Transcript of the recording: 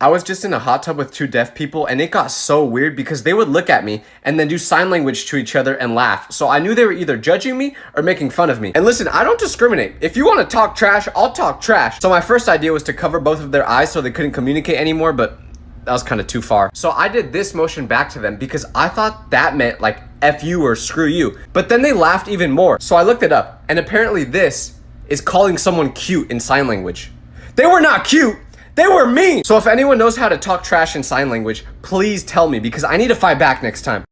I was just in a hot tub with two deaf people and it got so weird because they would look at me and then do sign language to each other and laugh. So I knew they were either judging me or making fun of me. And listen, I don't discriminate. If you want to talk trash, I'll talk trash. So my first idea was to cover both of their eyes so they couldn't communicate anymore, but that was kind of too far. So I did this motion back to them because I thought that meant like F you or screw you. But then they laughed even more. So I looked it up and apparently this is calling someone cute in sign language. They were not cute. They were mean. So if anyone knows how to talk trash in sign language, please tell me because I need to fight back next time.